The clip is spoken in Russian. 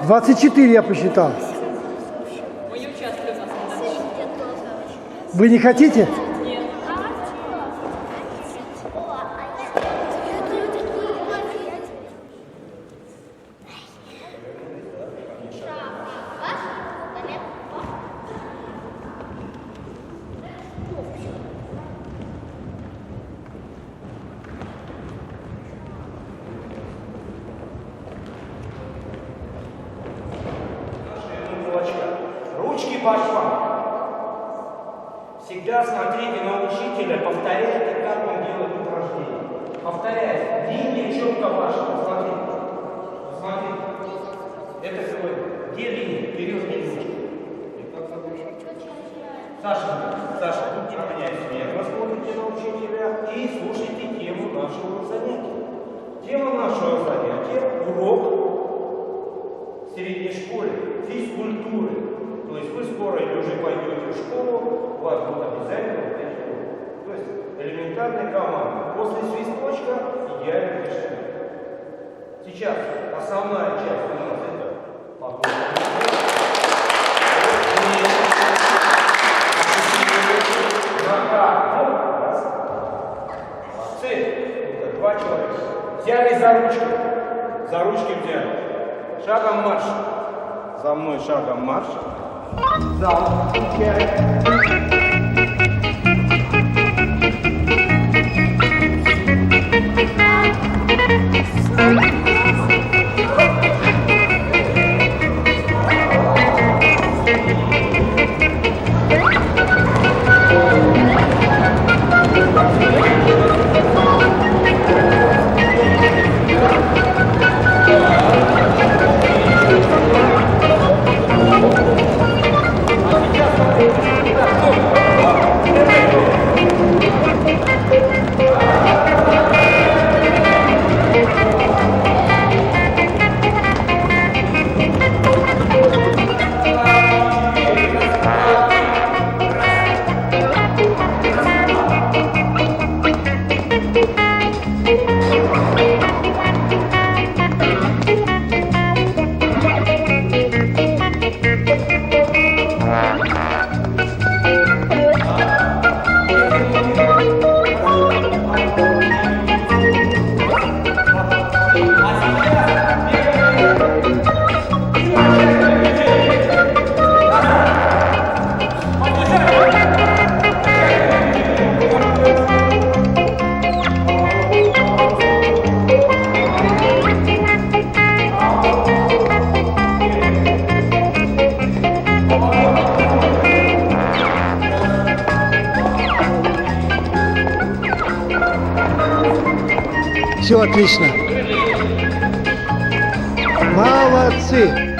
24 я посчитал. Вы не хотите? Ручки по швам. Всегда смотрите на учителя, повторяйте, как он делает упражнения. Повторяйте. Линия четко ваша. Посмотрите. Посмотрите. Это сегодня. Где линия? Вперед ручки. Саша, тут не меняйся. Вы смотрите на учителя и слушайте тему нашего занятия. Тема нашего занятия – урок в средней школе физкультуры. То есть вы скоро или уже пойдете в школу, у вас будут обязательно вот эти уроки. То есть элементарная команда. После свисточка идеально решение. Сейчас основная часть у нас это погода. Два человека. Взяли за ручку. За ручки взяли. Шагом марш. За мной шагом марш. Зал. Все отлично. Молодцы.